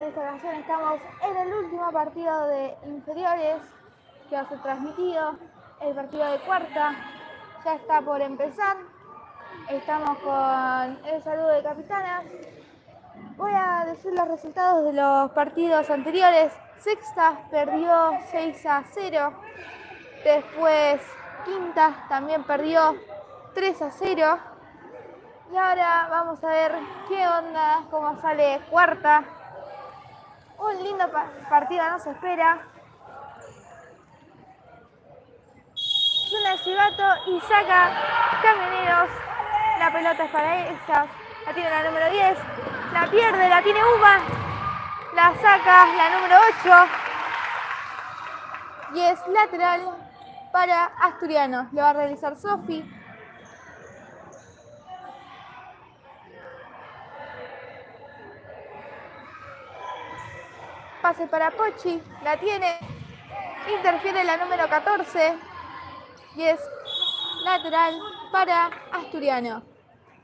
En esta ocasión estamos en el último partido de inferiores que va a ser transmitido, el partido de cuarta, ya está por empezar, estamos con el saludo de capitanas. Voy a decir los resultados de los partidos anteriores. Sexta perdió 6-0, después quinta también perdió 3-0 y ahora vamos a ver qué onda, cómo sale cuarta. Un lindo partido nos espera. Suena el silbato y saca Camioneros. La pelota es para ellas. La tiene la número 10. La pierde, la tiene Uma. La saca la número 8. Y es lateral para Asturiano. Lo va a realizar Sofi. Pase para Pochi. La tiene. Interfiere la número 14. Y es lateral para Asturiano.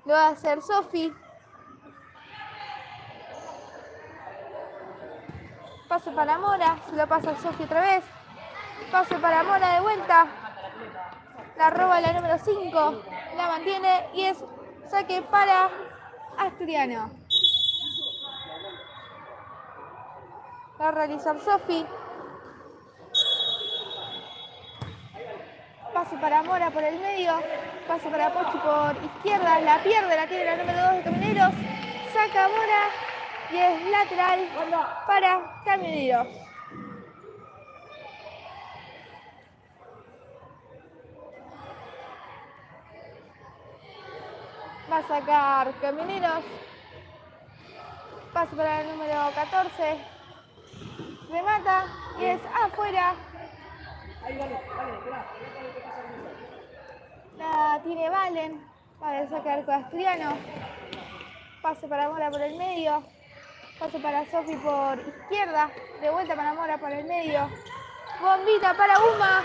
Lo va a hacer Sofi. Pase para Mora. Se lo pasa a Sofi otra vez. Pase para Mora de vuelta. La roba la número 5. La mantiene y es saque para Asturiano. Va a realizar Sofi. Pase para Mora por el medio. Pase para Pochi por izquierda. La pierde, la tiene la número 2 de Camioneros. Saca Mora y es lateral para Camioneros. Va a sacar Camioneros. Pase para el número 14. Remata y es afuera. La tiene Valen para sacar con Asturiano. Pase para Mora por el medio. Pase para Sofi por izquierda. De vuelta para Mora por el medio. Bombita para Uma.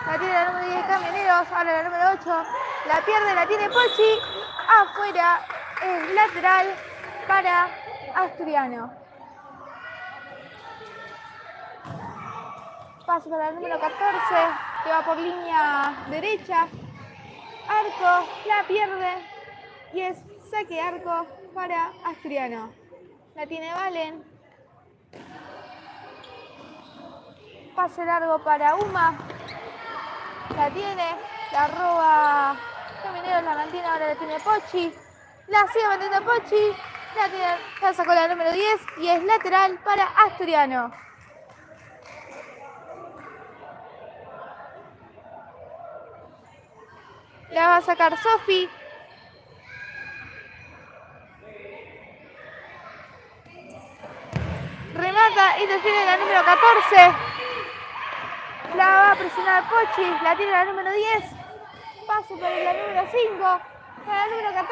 La tiene la número 10 de Camioneros. Ahora la número 8. La pierde, la tiene Pochi. Afuera. Es lateral para Asturiano. Pase para el número 14. Que va por línea derecha. Arco. La pierde. Y es saque arco para Asturiano. La tiene Valen. Pase largo para Uma. La tiene. La roba Camioneros, la mantiene. Ahora la tiene Pochi. La sigue manteniendo Pochi. La sacó la número 10 y es lateral para Asturiano. La va a sacar Sofi. Remata y define la número 14. La va a presionar Pochi. La tiene la número 10. Pase por la número 5. Para la número 14.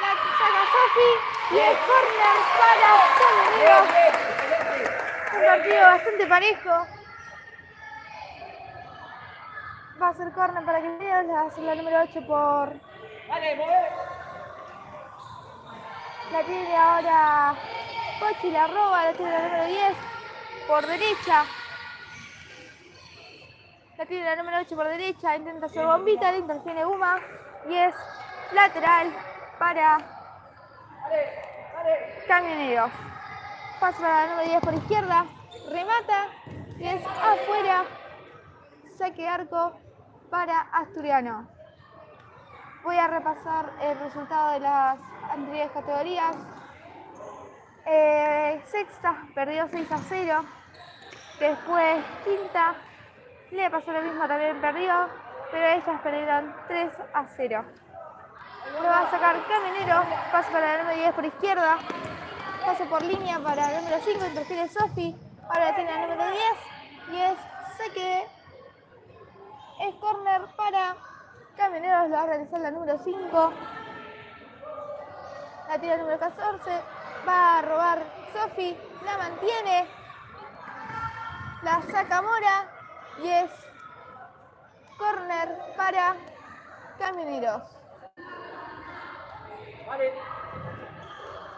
La saca Sofi. Y el córner para Camioneros. Un partido bastante parejo. Va a ser córner para Camioneros. La va a hacer la número 8 por... La tiene ahora Pochi, la roba, la tiene la número 10 por derecha. La tiene la número 8 por derecha, intenta hacer bombita, la interfiere Uma y es lateral para Camioneros. Pasa para la número 10 por izquierda, remata y es afuera, saque arco para Asturiano. Voy a repasar el resultado de las anteriores categorías. Sexta perdió 6-0. Después quinta le pasó lo mismo, también perdió, pero ellas perdieron 3-0. Lo va a sacar Camioneros, pasa para la número 10 por izquierda, pasa por línea para la número 5, interfiere Sofi, ahora tiene la número 10 y es saque, es córner para Camioneros, lo va a realizar la número 5, la tira la número 14, va a robar Sofi, la mantiene, la saca Mora y es córner para Camioneros.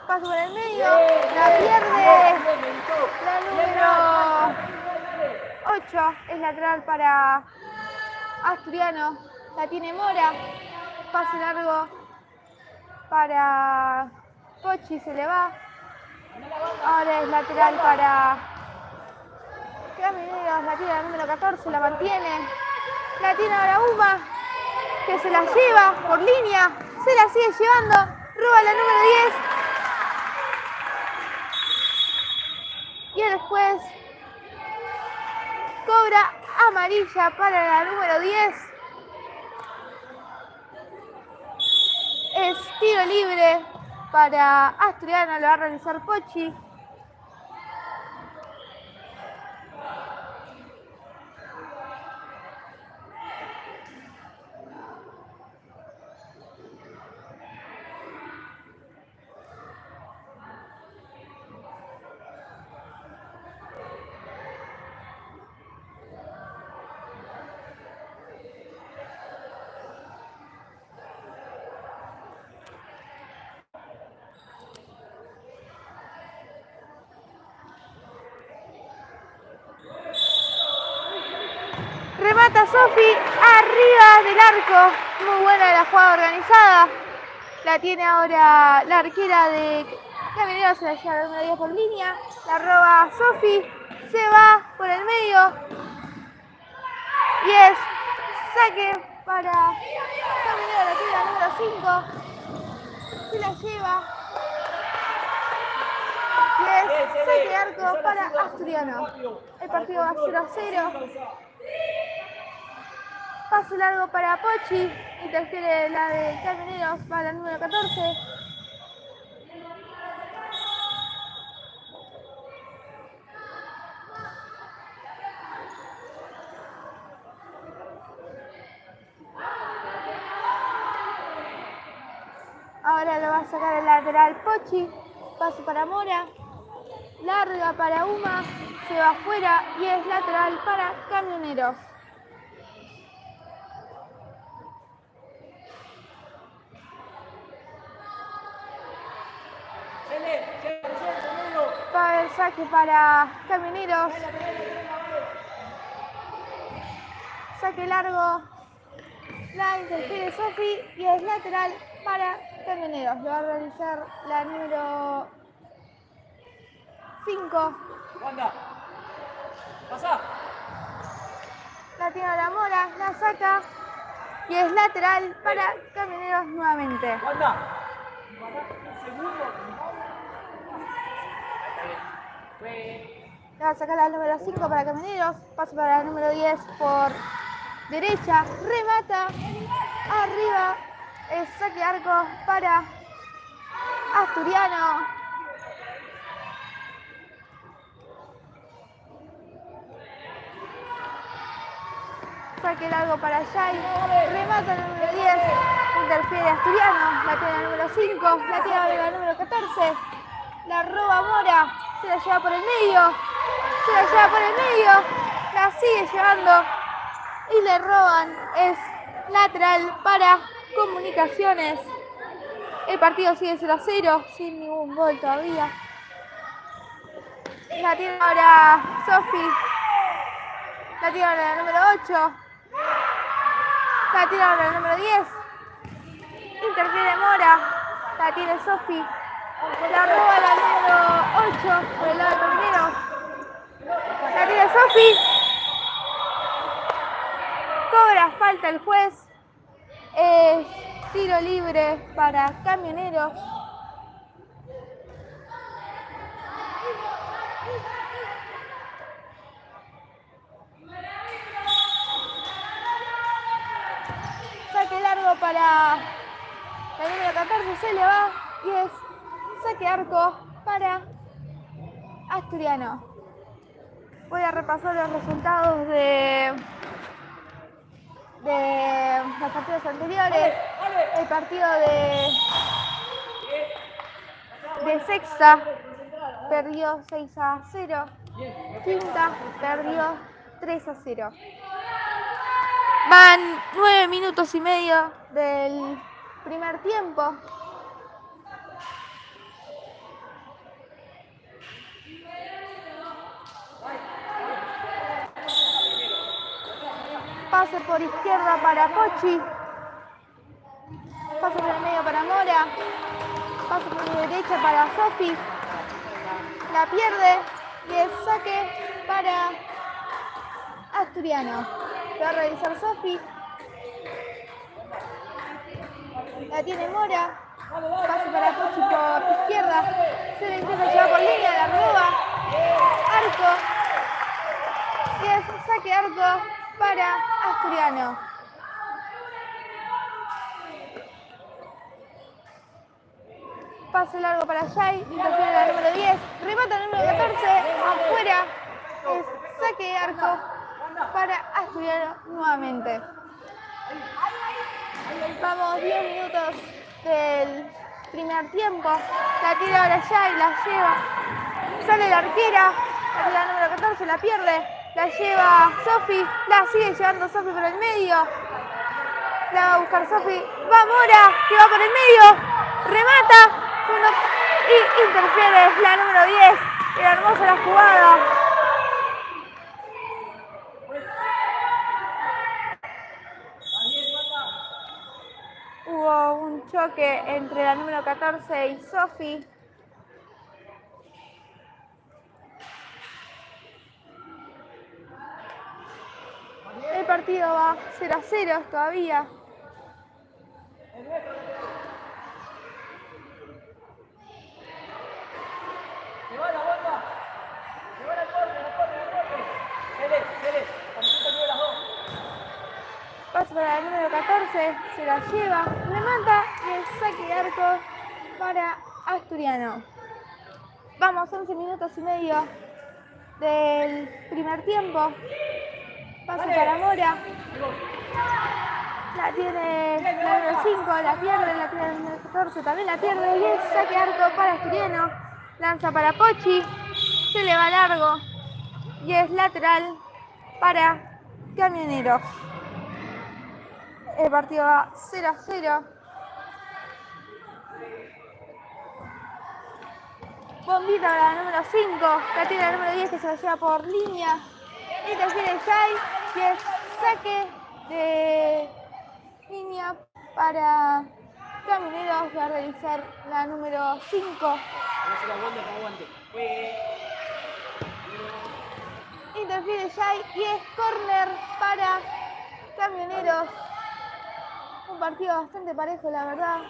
Pasa por el medio, la pierde. La número 8 es lateral para Asturiano. La tiene Mora. Pase largo para Pochi, se le va. Ahora es lateral para Camineros. La tiene la número 14, la mantiene. La tiene ahora Uma, que se la lleva por línea. Se la sigue llevando. Roba la número 10. Y el juez cobra amarilla para la número 10. Es tiro libre para Asturiano, lo va a realizar Pochi. Remata Sofi arriba del arco. Muy buena la jugada organizada. La tiene ahora la arquera de Camineros, se la lleva la número 10 por línea. La roba Sofi. Se va por el medio. Y es saque para Camineros. La tiene la número 5. Se la lleva. Y es saque de arco para Asturiano. El partido va 0-0. Paso largo para Pochi, interfiere la de Camineros para la número 14. Ahora lo va a sacar el lateral Pochi, paso para Mora, larga para Uma, se va afuera y es lateral para Camioneros. Va a haber saque para Camioneros. Saque largo. La interfiere Sofi y es lateral para Camioneros. Lo va a realizar la número 5. Wanda, pasa. La tiene la Mora, la saca y es lateral para Camioneros nuevamente. Wanda. Le va a sacar la número 5 para Camioneros. Pasa para la número 10 por derecha. Remata arriba. Es saque de arco para Asturiano. Saque largo para Yay. Remata el número 10. Interfiere Asturiano. La tiene la número 5. La tiene ahora la número 14. La roba Mora. Se la lleva por el medio. Se la lleva por el medio. La sigue llevando. Y le roban. Es lateral para Comunicaciones. El partido sigue 0-0. Sin ningún gol todavía. La tiene ahora Sofi. La tiene ahora la número 8. La tiene ahora la número 10. Interfiere Mora. La tiene Sofi. La roba la número 8 por el lado de Camineros. La tiene Sofi. Cobra falta el juez. Es tiro libre para Camioneros. Saque largo para la número 14, se le va y es saque arco para Asturiano. Voy a repasar los resultados de los partidos anteriores. El partido de sexta perdió 6-0. Quinta perdió 3-0. Van 9 minutos y medio del primer tiempo. Pase por izquierda para Pochi. Pase por el medio para Mora. Pase por derecha para Sofi. La pierde y el saque para Asturiano. Va a realizar Sofi. La tiene Mora. Pase para Pochi por izquierda. Se le intenta llevar por línea, la roba. Arco. Y es saque arco para Asturiano. Pase largo para Jai, interfiere la número 10, remata el número 14, afuera, es saque de arco para Asturiano nuevamente. Vamos, 10 minutos del primer tiempo, la tira ahora Jai, la lleva, sale la arquera, la número 14 la pierde, la lleva Sofi, la sigue llevando Sofi por el medio, la va a buscar Sofi, va Mora, que va por el medio, remata, y interfiere la número 10. Era hermosa la jugada. Hubo un choque entre la número 14 y Sofi. El partido va 0-0 todavía. Pasa para el número 14, se la lleva, remata y el saque de arco para Asturiano. Vamos, 11 minutos y medio del primer tiempo. Pase para Mora. La tiene la número 5, la pierde, la tiene la número 14, también la pierde y el saque de arco para Asturiano. Lanza para Pochi, se le va largo y es lateral para Camioneros. El partido va 0-0. Bombita para la número 5. La tiene la número 10 que se la lleva por línea. Interfiere Jai y es saque de línea para Camioneros. Va a realizar la número 5. Interfiere Jai y es córner para Camioneros. Un partido bastante parejo, la verdad.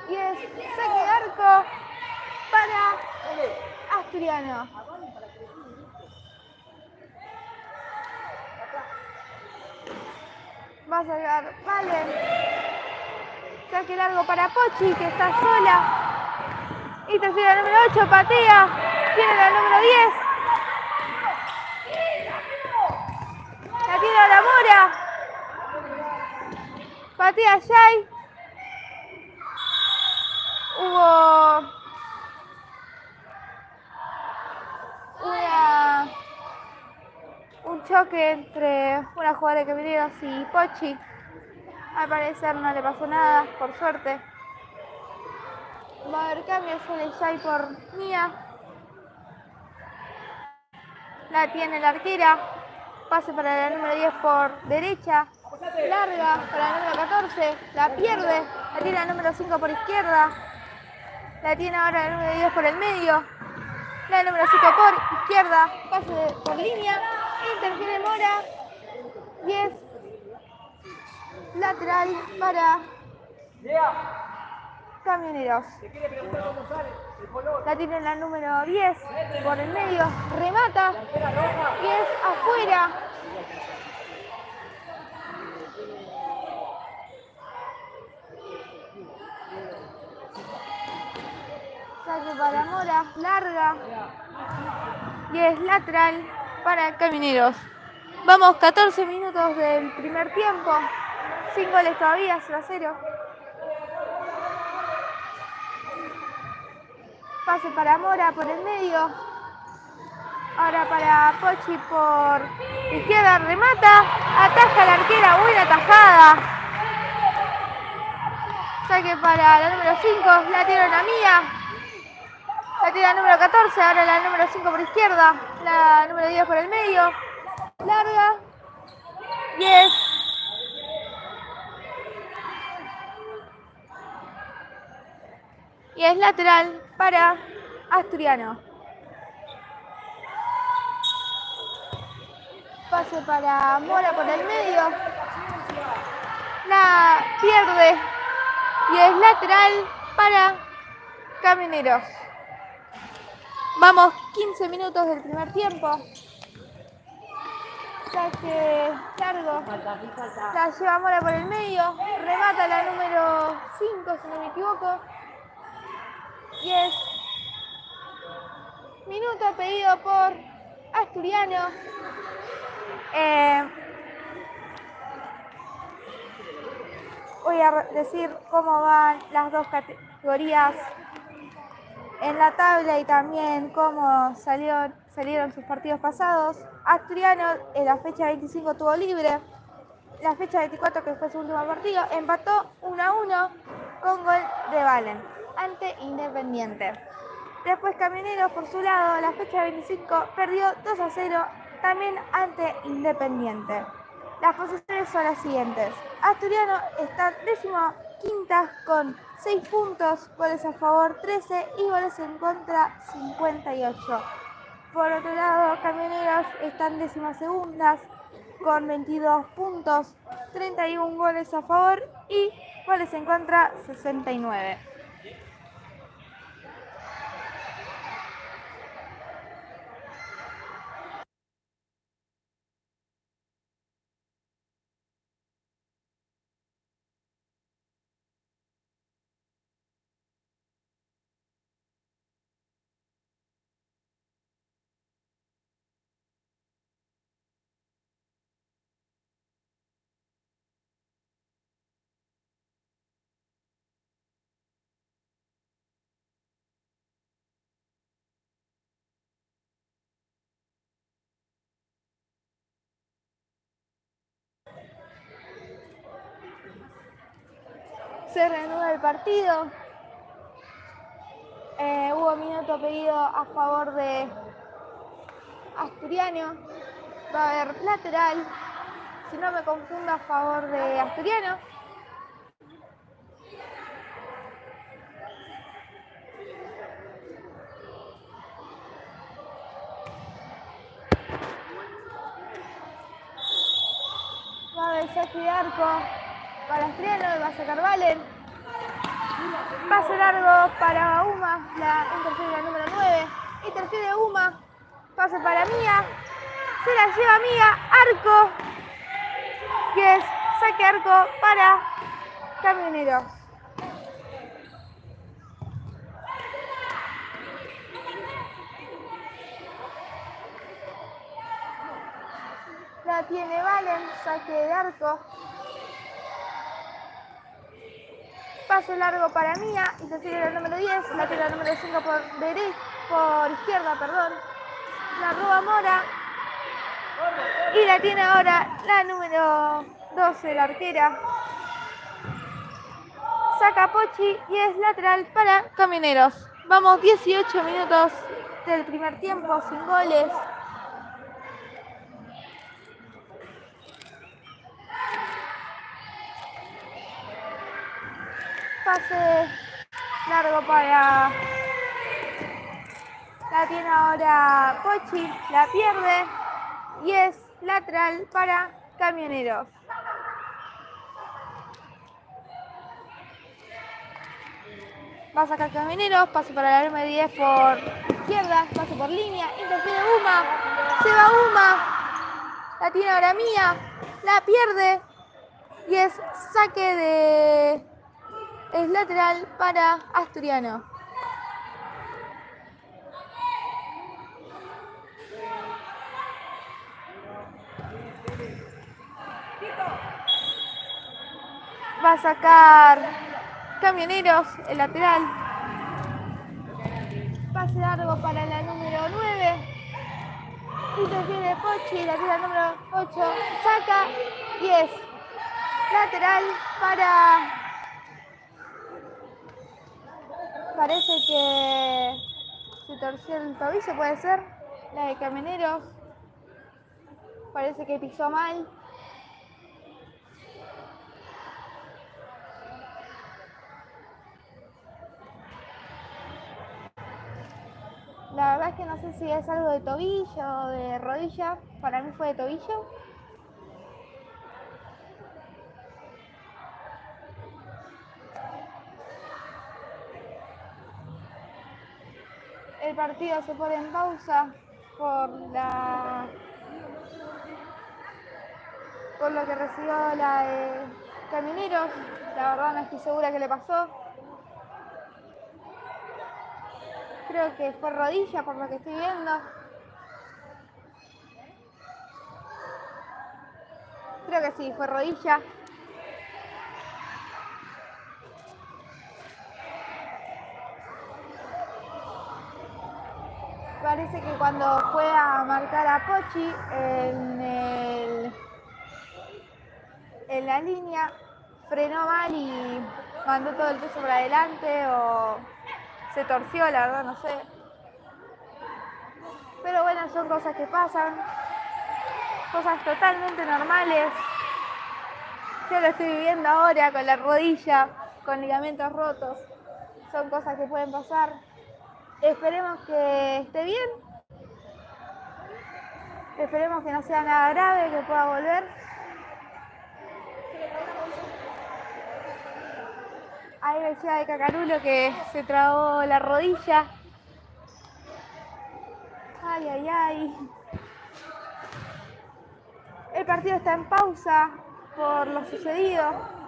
Y es saque de arco para Asturiano. Va a sacar Valen. Saque largo para Pochi, que está sola. Interfiere la número 8, patea. Tiene la número 10. La tira la Mora. Patea Jai. Hubo un choque entre una jugadora de Camioneros y Pochi. Al parecer no le pasó nada, por suerte. Va a haber cambio, sale Jai por Mía. La tiene la arquera. Pase para la número 10 por derecha. Larga para la número 14. La pierde. La tiene la número 5 por izquierda. La tiene ahora la número 10 por el medio. La número 5 por izquierda. Pase por línea. Interfiere Mora. Y es lateral para Camioneros. La tiene la número 10 por el medio. Remata. Y es afuera. Saque para Mora. Larga. Y es lateral para Camioneros. Vamos, 14 minutos del primer tiempo. 5 goles todavía, 0-0. Pase para Mora por el medio. Ahora para Pochi por izquierda, remata. Ataja la arquera, buena tajada. Saque para la número 5, la tiene una mía. La tiene la número 14, ahora la número 5 por izquierda. La número 10 por el medio. Larga. 10. Y es lateral para Asturiano. Pase para Mora por el medio. La pierde. Y es lateral para Camioneros. Vamos, 15 minutos del primer tiempo. Saque largo. La lleva Mora por el medio. Remata la número 5, si no me equivoco. 10. Minuto pedido por Asturiano. Voy a decir cómo van las dos categorías en la tabla y también cómo salieron sus partidos pasados. Asturiano en la fecha 25 tuvo libre. La fecha 24, que fue su último partido, empató 1-1 con gol de Valen ante Independiente. Después Camioneros, por su lado, la fecha 25 perdió 2-0 también ante Independiente. Las posiciones son las siguientes. Asturiano está 15ª con 6 puntos, goles a favor 13 y goles en contra 58. Por otro lado, Camioneros están 12ª con 22 puntos, 31 goles a favor y goles en contra 69. Se reanuda el partido. Hubo minuto pedido a favor de Asturiano. Va a haber lateral, si no me confundo, a favor de Asturiano. Va a haber saque de arco para Asturiano, va a sacar Valen. Pase largo para Uma, la interfiere la número 9. Interfiere Uma, pase para Mía. Se la lleva Mía, arco. Y es saque arco para Camioneros. La tiene Valen, saque de arco. Pase largo para Mía, interfiere la número 10, la tiene la número 5 por izquierda, perdón. La roba Mora. Y la tiene ahora la número 12, la arquera. Saca Pochi y es lateral para Camioneros. Vamos, 18 minutos del primer tiempo sin goles. Pase largo para... La tiene ahora Pochi, la pierde y es lateral para Camioneros. Va a sacar Camioneros, pase para la número 10 por izquierda, pase por línea, interfiere Uma, se va Uma, la tiene ahora Mía, la pierde y es saque de... Es lateral para Asturiano. Va a sacar Camioneros, el lateral. Pase largo para la número 9. Interfiere Pochi, la tira número 8. Saca y es lateral para Parece que se torció el tobillo, puede ser. La de Camioneros. Parece que pisó mal. La verdad es que no sé si es algo de tobillo o de rodilla. Para mí fue de tobillo. El partido se pone en pausa por lo que recibió la de Camioneros. La verdad no estoy segura qué le pasó. Creo que fue rodilla por lo que estoy viendo. Creo que sí, fue rodilla. Parece que cuando fue a marcar a Pochi en la línea, frenó mal y mandó todo el peso para adelante o se torció, la verdad no sé. Pero bueno, son cosas que pasan, cosas totalmente normales. Yo lo estoy viviendo ahora con la rodilla, con ligamentos rotos. Son cosas que pueden pasar. Esperemos que esté bien. Esperemos que no sea nada grave, que pueda volver. Ahí decía de Cacarulo que se trabó la rodilla. Ay, ay, ay. El partido está en pausa por lo sucedido.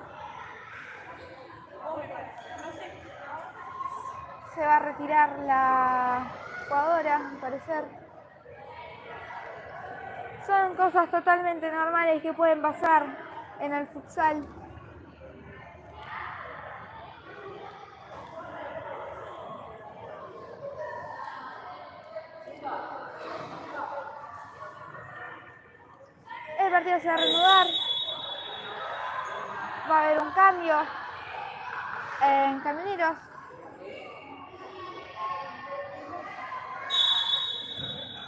Se va a retirar la jugadora, al parecer. Son cosas totalmente normales que pueden pasar en el futsal. El partido se va a reanudar. Va a haber un cambio en Camioneros.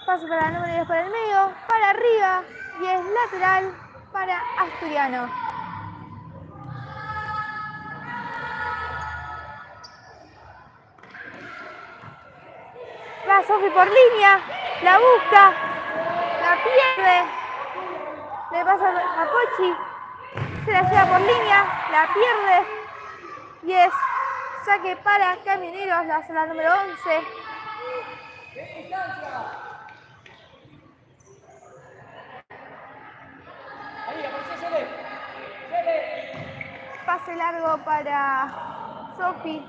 Paso para el número 10 por el medio, para arriba y es lateral para Asturiano. Va Sofi por línea, la busca, la pierde, le pasa a Pochi, se la lleva por línea, la pierde y es saque para Camioneros, la número 11. Pase largo para Sofi,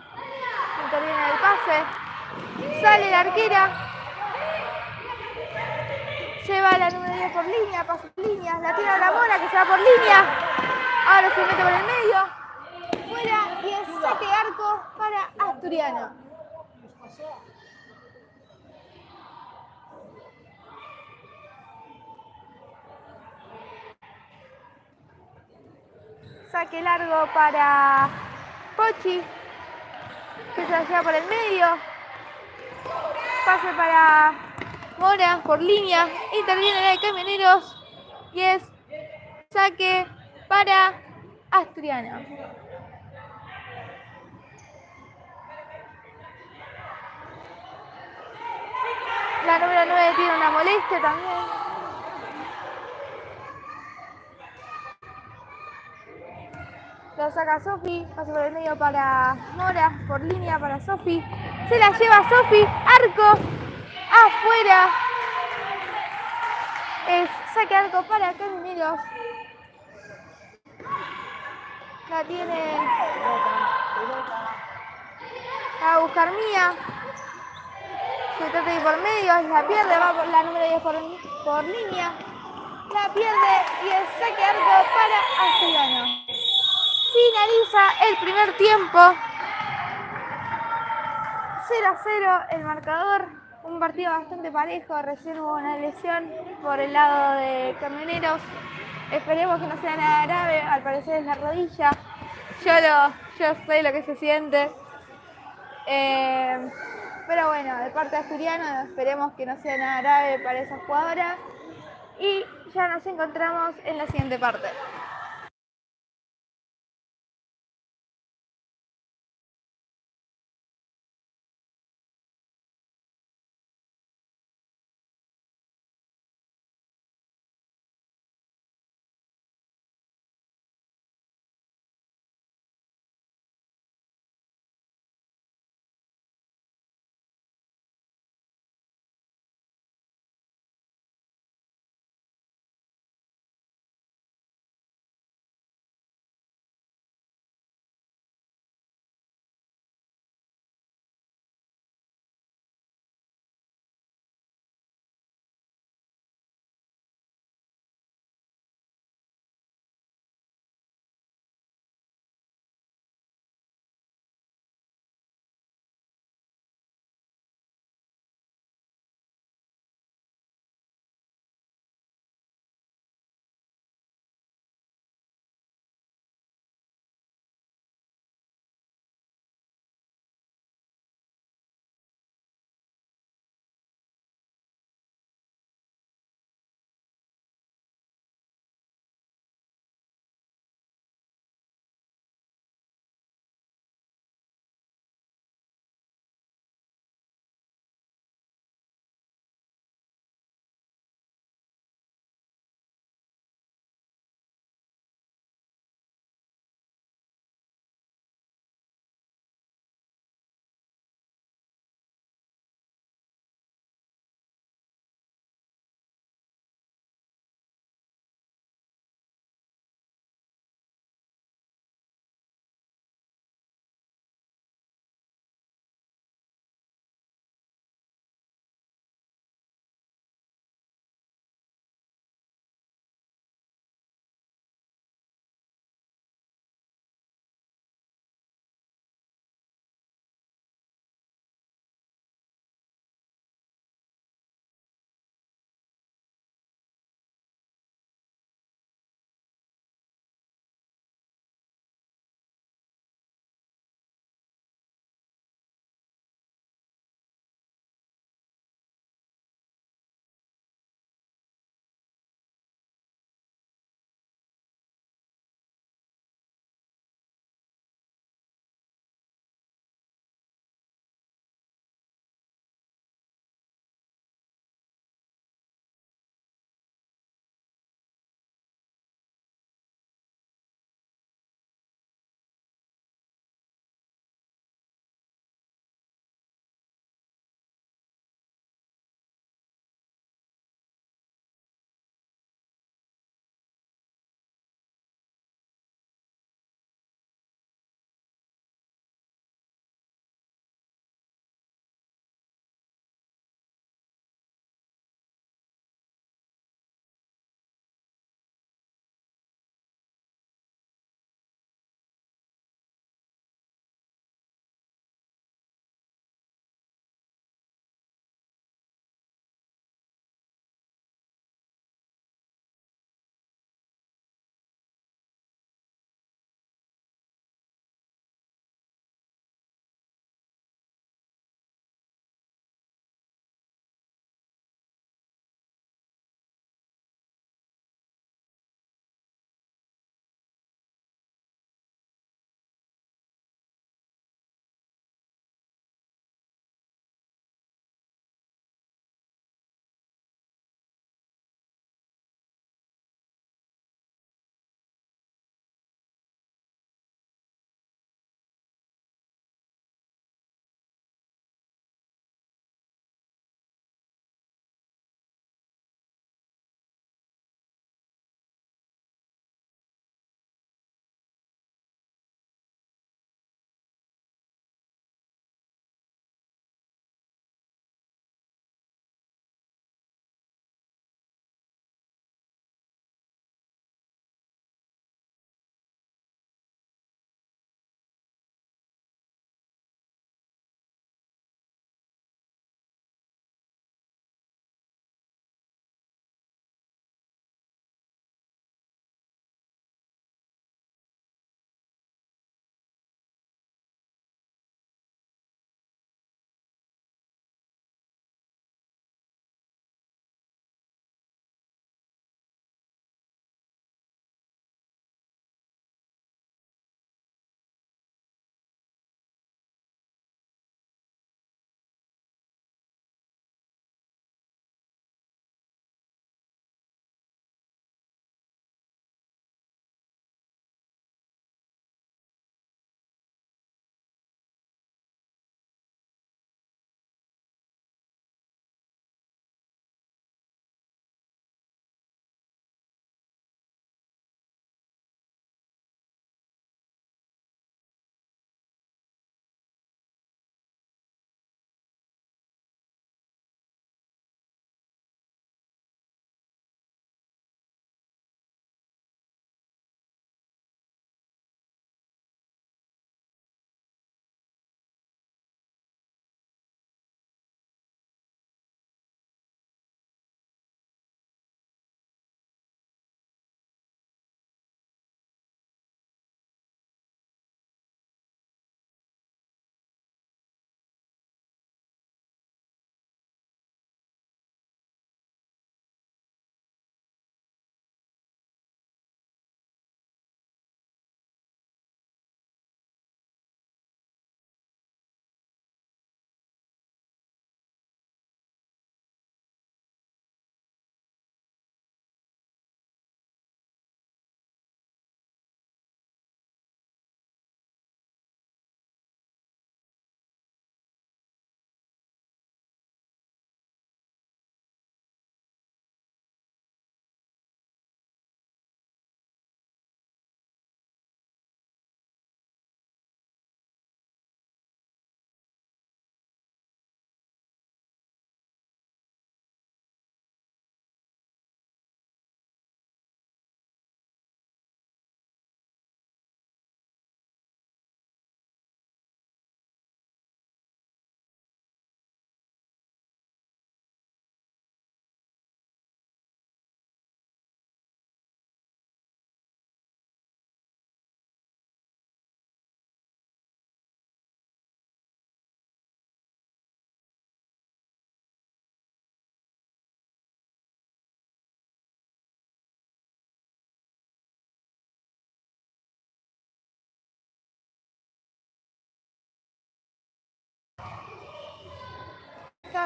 interviene el pase, sale la arquera, lleva la número 10 por línea, pasa por línea, la tira a la Mona que se va por línea, ahora se mete por el medio, fuera y es saque arco para Asturiano. Saque largo para Pochi, que se la lleva por el medio. Pase para Mora por línea, interviene la de Camioneros y es saque para Asturiano. La número 9 tiene una molestia también. Lo saca Sofi, pasa por el medio para Mora, por línea para Sofi. Se la lleva Sofi, arco, afuera. Es saque arco para Camioneros. La tiene a buscar Mía. Se trata de ir por medio, la pierde, va por la número 10 por línea. La pierde y es saque arco para Asturiano. Finaliza el primer tiempo. 0-0 el marcador. Un partido bastante parejo. Recién hubo una lesión por el lado de Camioneros. Esperemos que no sea nada grave. Al parecer es la rodilla. Yo sé lo que se siente. Eh, pero bueno, de parte de Asturiano, esperemos que no sea nada grave para esa jugadora. Y ya nos encontramos en la siguiente parte.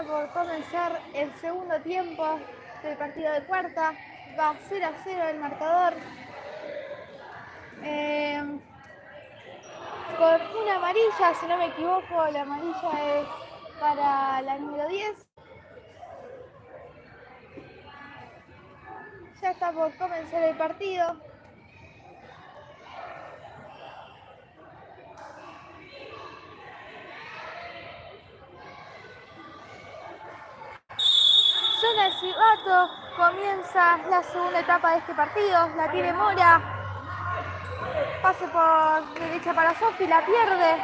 está por comenzar el segundo tiempo del partido de cuarta. Va 0-0 el marcador. Con una amarilla, si no me equivoco, la amarilla es para la número 10. Ya está por comenzar el partido. Suena el silbato, comienza la segunda etapa de este partido. La tiene Mora. Pase por derecha para Sofi, la pierde.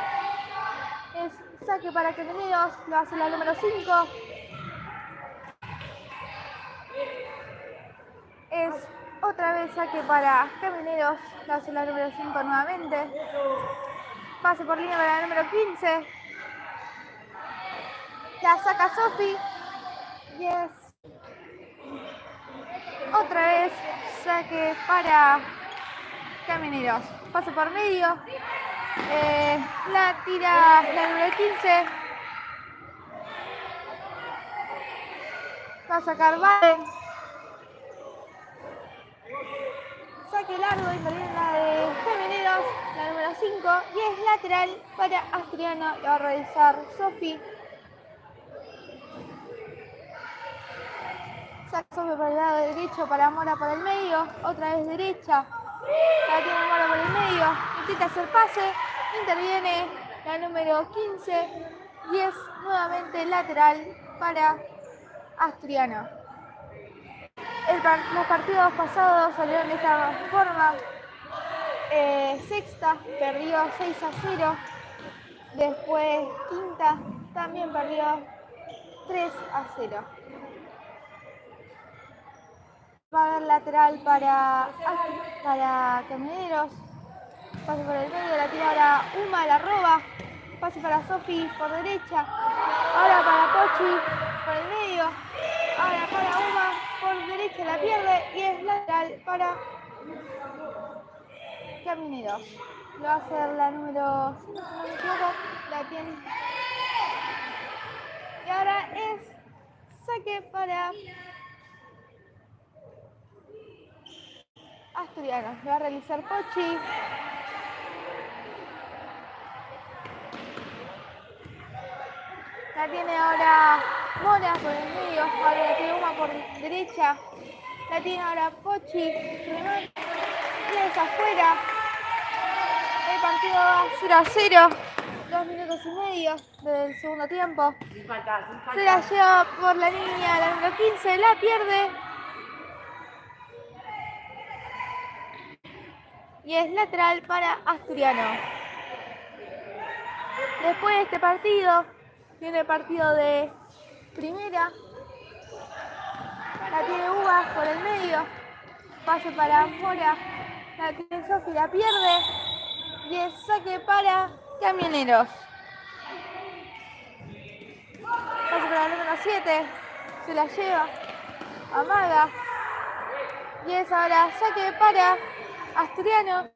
Es saque para Carabineros, lo hace la número 5. Es otra vez saque para Carabineros, lo hace la número 5 nuevamente. Pase por línea para la número 15. La saca Sofi. Y es otra vez saque para Carabineros. Pase por medio. La tira la número 15. Va a sacar Valen. Saque largo y termina la de Carabineros, la número 5. Y es lateral para Asturiano. Lo va a realizar Sofi. Saca Sofi por el lado derecho para Mora por el medio. Otra vez derecha. La tiene Mora por el medio. Intenta hacer pase. Interviene la número 15. Y es nuevamente lateral para Asturiano. Los partidos pasados salieron de esta forma. Sexta perdió 6-0. Después quinta también perdió 3-0. Va a haber lateral para Carabineros. Pase por el medio, la tira ahora Uma, la roba. Pase para Sofi por derecha. Ahora para Pochi por el medio. Ahora para Uma por derecha, la pierde y es lateral para Carabineros. Lo va a hacer la número 5, si no me equivoco. La tiene. Y ahora es saque para Asturiano. Lo va a realizar Pochi. La tiene ahora Mora por el medio. Ahora la tiene Uma por derecha. La tiene ahora Pochi. Y es afuera. El partido va 0-0. 2 minutos y medio del segundo tiempo. Se la lleva por la línea la número 15. La pierde. Y es lateral para Asturiano. Después de este partido, viene el partido de primera. La tiene Uvas por el medio. Pase para Mora. La tiene Sofi, la pierde. Y es saque para Camioneros. Pase para la número 7. Se la lleva. Amaga. Y es ahora saque para Asturiano.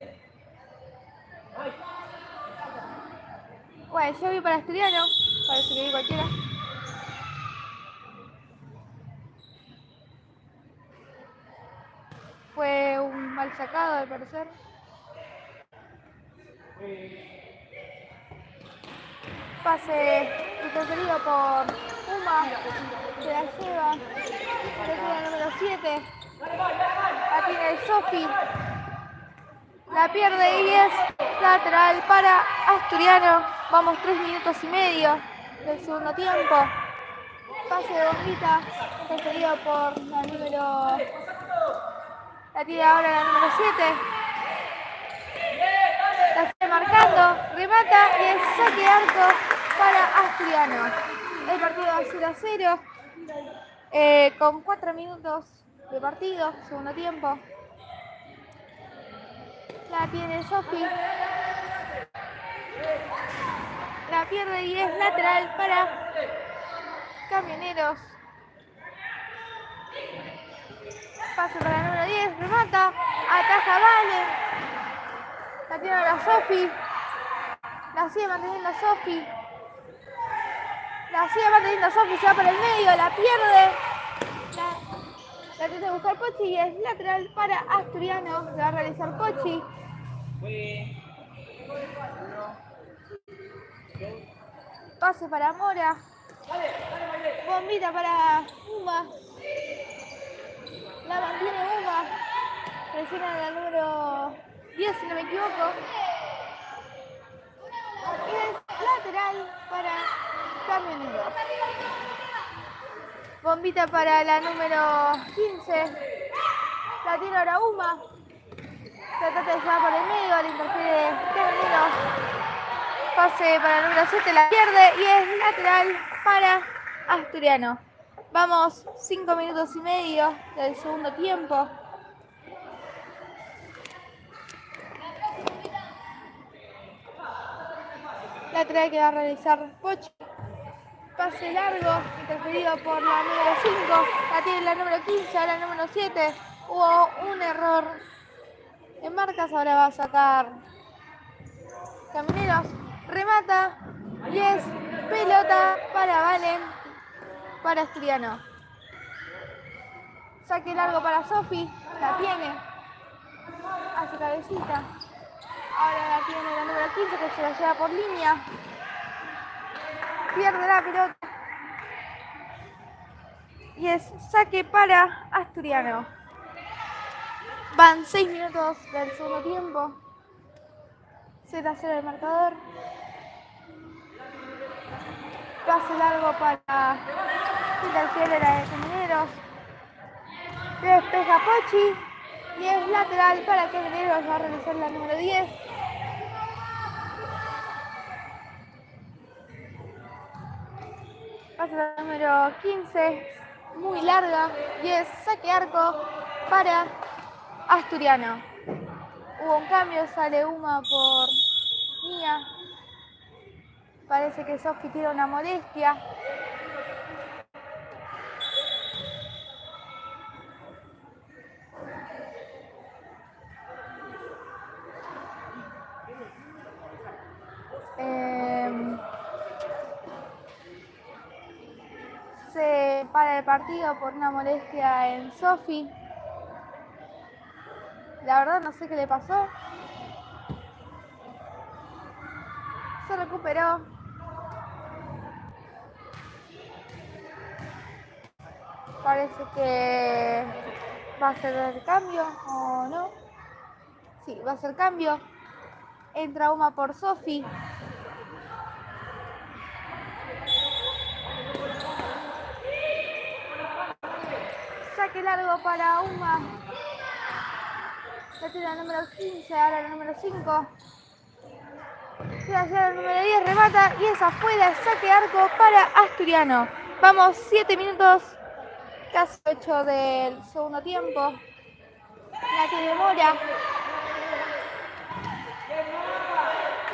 Bueno, yo vi para Asturiano. Parece que vi cualquiera. Fue un mal sacado al parecer. Pase interferido por Uma. Se la lleva. Se queda el número 7. La tiene Sofi. La pierde y es lateral para Asturiano. Vamos 3 minutos y medio del segundo tiempo. Pase de bombita, interferido por la número... La tira ahora la número 7. La sigue marcando, remata y es saque de arco para Asturiano. El partido va 0-0. Con 4 minutos de partido, segundo tiempo. La tiene Sofi. La pierde y es lateral para Camioneros. Pase para la número 10, remata, ataja Valen. La tiene ahora Sofi. La sigue manteniendo Sofi. La sigue manteniendo Sofi, se va por el medio, la pierde. La trata de buscar Pochi y es lateral para Asturiano. Se va a realizar Pochi. Pase para Mora. Bombita para Uma. La mantiene Uma. Presiona la número 10, si no me equivoco. Y es lateral para Camioneros. Bombita para la número 15. La tiene ahora Uma. Se trata de llevar por el medio, le interfiere Camioneros. Pase para el número 7, la pierde y es lateral para Asturiano. Vamos 5 minutos y medio del segundo tiempo. Lateral que va a realizar Pochi. Pase largo, interferido por la número 5. La tiene la número 15, ahora la número 7. Hubo un error en marcas, ahora va a sacar Camineros. Remata y es pelota para Valen, para Asturiano. Saque largo para Sofi, la tiene, hace cabecita. Ahora la tiene la número 15 que se la lleva por línea. Pierde la pelota. Y es saque para Asturiano. Van 6 minutos del segundo tiempo. 0-0 el marcador. Pase largo para interfiere la de Camineros. Despeja Pochi. Y es lateral para Camineros. Va a realizar la número 10. Pasa la número 15. Muy larga. Y es saque arco para Asturiano. Hubo un cambio. Sale Uma por Mía. Parece que Sofi tiene una molestia. Se para el partido por una molestia en Sofi. La verdad no sé qué le pasó. Se recuperó. Parece que va a ser el cambio o no. Sí, va a ser cambio. Entra Uma por Sofi. Saque largo para Uma. La tiene la número 15, ahora la número 5. Se la lleva el número 10, remata y es afuera. Saque arco para Asturiano. Vamos 7 minutos, casi 8 del segundo tiempo. La tiene Mora.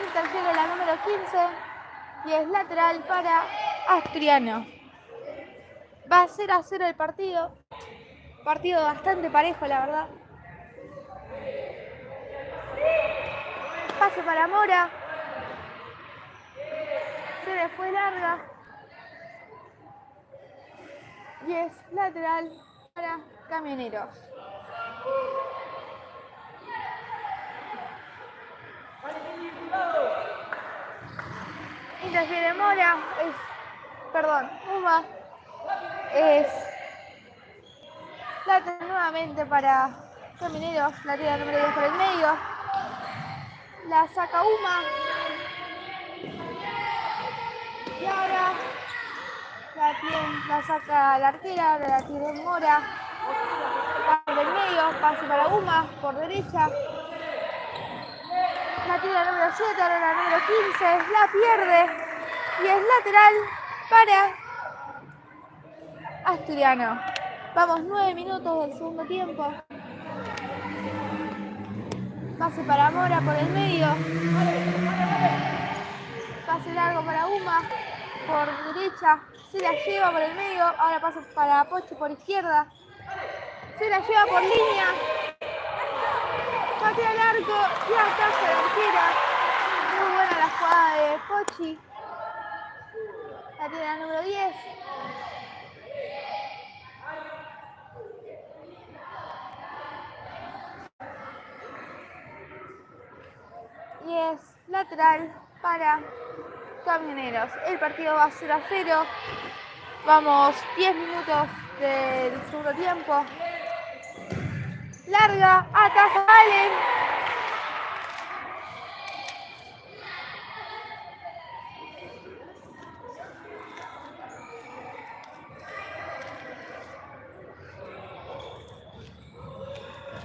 Interfiere la número 15 y es lateral para Asturiano. Va a 0-0 el partido. Partido bastante parejo, la verdad. Pase para Mora. Se le fue larga. Y es lateral para Camioneros. Interfiere Mora. Uma. Es lateral nuevamente para Camioneros. La tira número 10 por el medio. La saca Uma. Y ahora la saca la arquera, ahora la tiene Mora. Por el medio, pase para Uma, por derecha. La tira la número 7, ahora la número 15, la pierde. Y es lateral para Asturiano. Vamos 9 minutos del segundo tiempo. Pase para Mora por el medio. Pase largo para Uma por derecha. Se la lleva por el medio. Ahora pasa para Pochi por izquierda. Se la lleva por línea. Patea al arco y ataja la arquera. Muy buena la jugada de Pochi. La La tiene la número 10. Y es lateral para Camioneros. El partido va 0-0. Vamos 10 minutos del segundo tiempo. Larga, ataja Allen.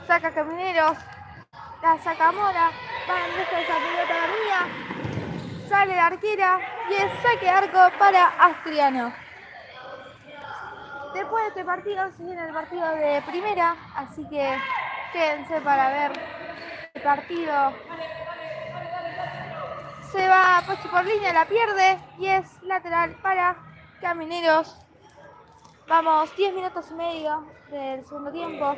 Saca Camioneros. La saca Mora. Va en busca de esa pelota la mía. Sale la arquera y es saque de arco para Asturiano. Después de este partido se viene el partido de primera, así que quédense para ver el partido. Se va Pochi por línea, la pierde y es lateral para Camineros. Vamos 10 minutos y medio del segundo tiempo.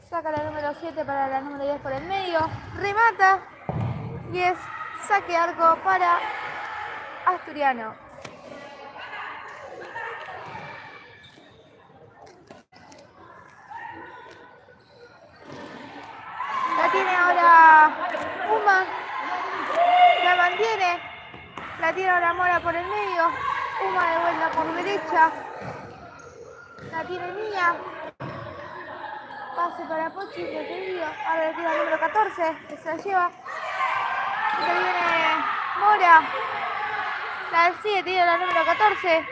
Saca la número 7 para la número 10 por el medio. Remata y es saque de arco para Asturiano. La tiene ahora Uma. La mantiene. La tiene ahora Mora por el medio. Uma de vuelta por derecha. La tiene Mía. Pase para Pochi, preferido. Ahora le tira el número 14, que se la lleva. Y se viene Mora. La sigue, tira la número 14.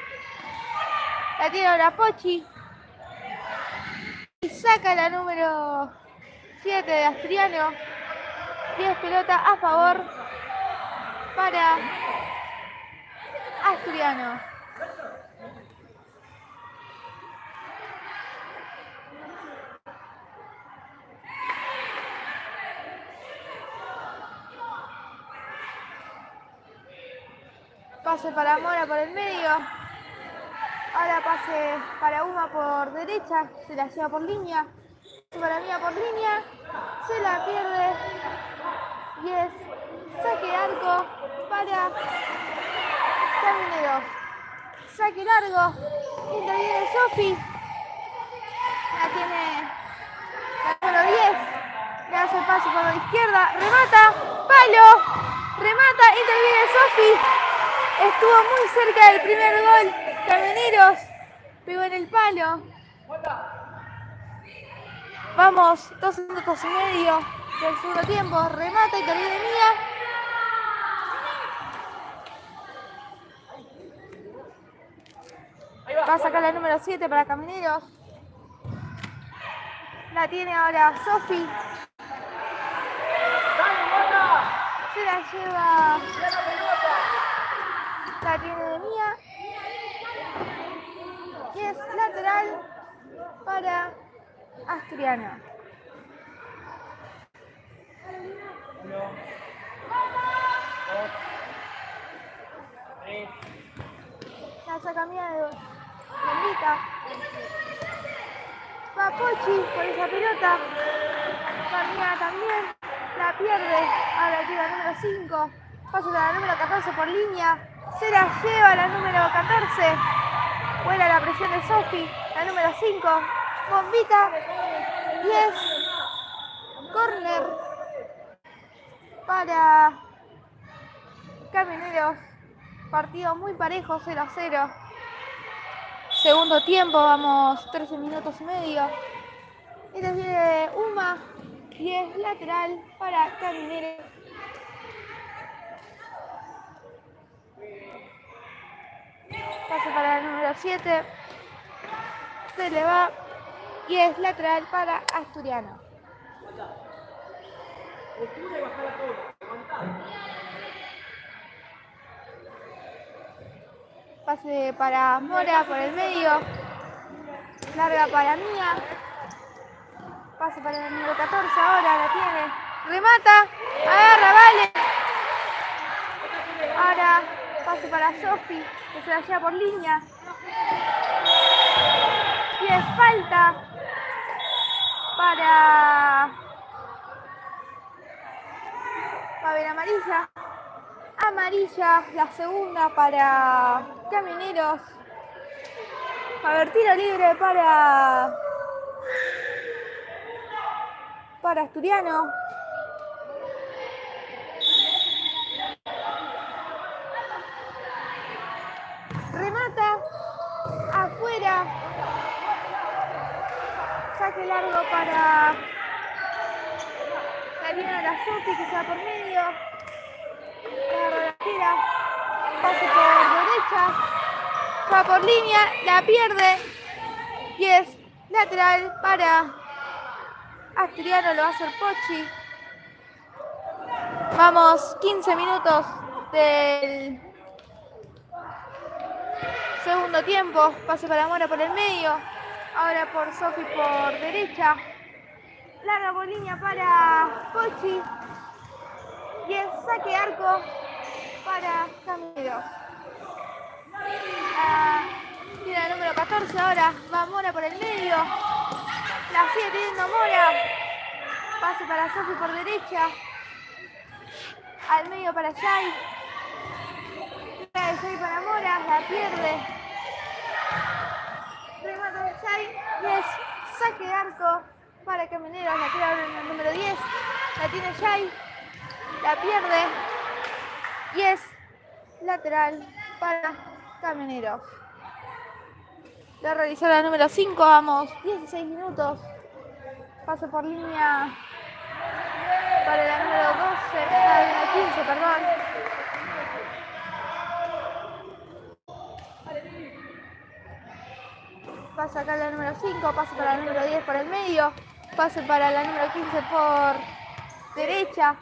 La tira ahora Pochi. Y saca la número 7 de Asturiano. 10 pelotas a favor para Asturiano. Pase para Mora por el medio. Ahora pase para Uma por derecha. Se la lleva por línea. Para Mía por línea. Se la pierde. Y es saque de arco para Camineros. Saque largo. Interviene Sofi. La tiene la número 10. Le hace el pase por la izquierda. Remata. Palo. Remata. Interviene Sofi. Estuvo muy cerca del primer gol. Camioneros pegó en el palo. Vamos, 2 minutos y medio del segundo tiempo. Remata y termina Mía. Va a sacar la número 7 para Camioneros. La tiene ahora Sofi. Se la lleva. La tiene de Mía. Y es lateral para Asturiano. La saca Mía de Bombita. Va Pochi por esa pelota. Va Mía también. La pierde. Ahora tira la número 5. Pasa a la número 14 por línea. Se la lleva la número 14. Vuela la presión de Sofi. La número 5. Bombita. 10. Corner para Camioneros. Partido muy parejo, 0-0. Segundo tiempo, vamos 13 minutos y medio. Y les viene Uma. Y es lateral para Camioneros. Pase para el número 7. Se le va. Y es lateral para Asturiano. Pase para Mora por el medio. Larga para Mía. Pase para el número 14 ahora, la tiene. Remata. Agarra, vale. Ahora pase para Sofi, que se la lleva por línea. Y es falta para Va a haber amarilla. Amarilla, la segunda para Camioneros. Va a haber tiro libre para Asturiano. Remata afuera. Saque largo para Dariana Lazotti, que se va por medio. Agarra la tira. Pase por derecha. Va por línea. La pierde. Y es lateral para Asturiano. Lo va a hacer Pochi. Vamos, 15 minutos del segundo tiempo. Pase para Mora por el medio. Ahora por Sofi por derecha. Larga por línea para Pochi. Y el saque arco para Camilo. Tira el número 14 ahora. Va Mora por el medio. La sigue teniendo Mora. Pase para Sofi por derecha. Al medio para Yay. Yay para Mora. La pierde. Remata de Yay. Y es saque de arco para Camioneros. La tira en el número 10. La tiene Yay. La pierde. Y es lateral para Camioneros. La realizó la número 5. Vamos, 16 minutos. Pase por línea para la número 12. La 15, perdón. Pasa acá la número 5. Pase para la número 10 por el medio. Pase para la número 15 por derecha.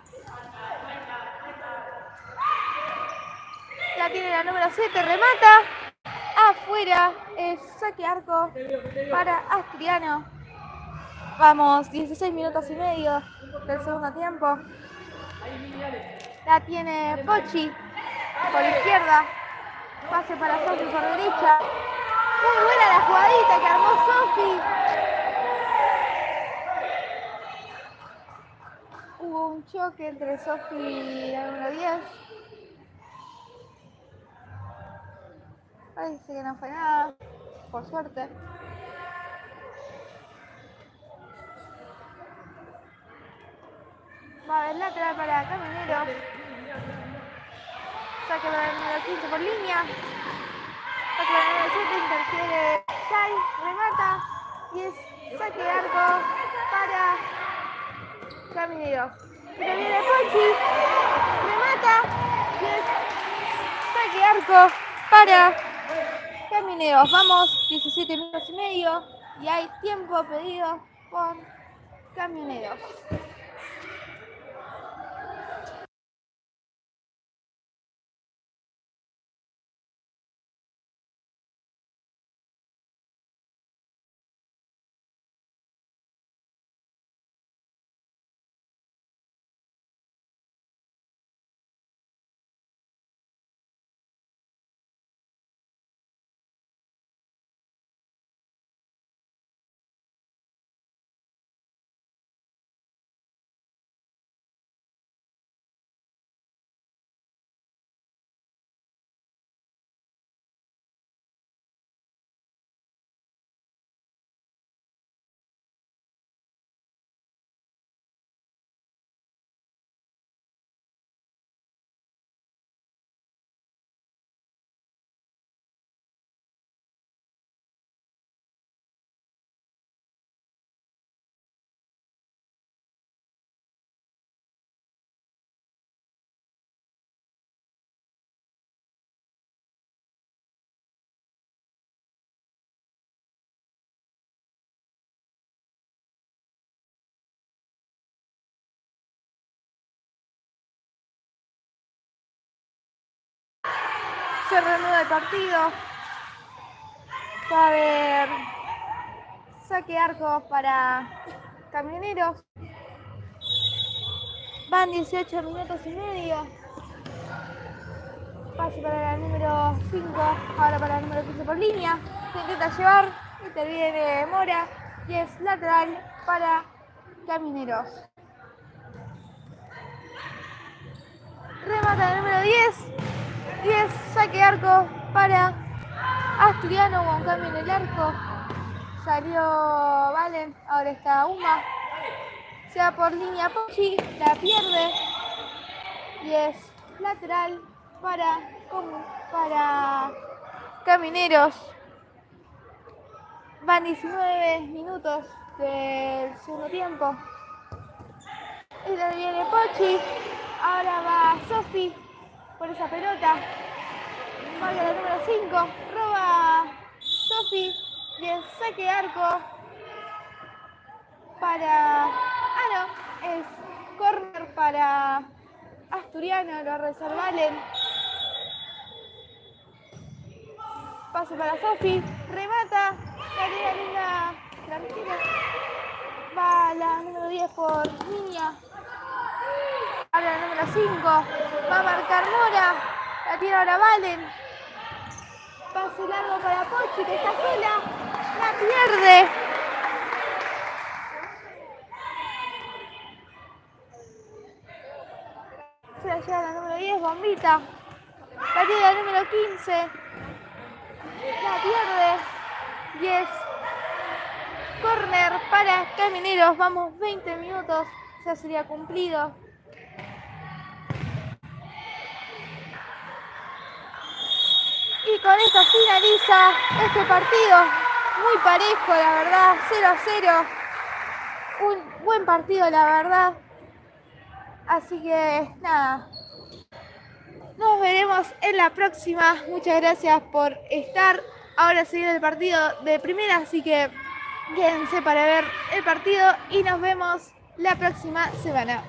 La tiene la número 7. Remata. Afuera. Es saque arco para Asturiano. Vamos, 16 minutos y medio del segundo tiempo. La tiene Pochi por izquierda. Pase para Sofi por derecha. Muy buena la jugadita que armó Sofi. Hubo un choque entre Sofi y la número 10. Parece que no fue nada, por suerte. Va a haber lateral para Camioneros. Saque para el número 15 por línea. Saque para el número 7, interfiere Yay, remata. Y es saque de arco para Camioneros. Interviene Pochi, remata. Y es saque de arco para Camioneros. Vamos, 17 minutos y medio. Y hay tiempo pedido por Camioneros. Se reanuda el partido. Va a haber saque de arco para Camioneros. Van 18 minutos y medio. Pase para el número 5. Ahora para el número 15 por línea. Se intenta llevar. Interviene Mora. Y es lateral para Camioneros. remata el número 10. Y es saque de arco para Asturiano. Hubo un cambio en el arco. Salió Valen, ahora está Uma. Se va por línea Pochi, la pierde. Y es lateral para Camineros. Van 19 minutos del segundo tiempo. Y le viene Pochi. Ahora va Sofi por esa pelota. Marca la número 5. Roba Sofi. Y el saque de arco para... no. Es córner para Asturiano. Lo reservalen. Pase para Sofi. Remata. La tira linda. Tranquila. Va la número 10 por Niña. Ahora la número 5. Va a marcar Mora. La tira ahora Valen. Pase largo para Pochi, que está sola. La pierde. Se la lleva la número 10, Bombita. La tira la número 15. La pierde. 10. Corner para Camineros. Vamos 20 minutos. Ya sería cumplido. Y con esto finaliza este partido. Muy parejo, la verdad. 0-0. Un buen partido, la verdad. Así que nada. Nos veremos en la próxima. Muchas gracias por estar. Ahora se viene el partido de primera, así que quédense para ver el partido y nos vemos la próxima semana.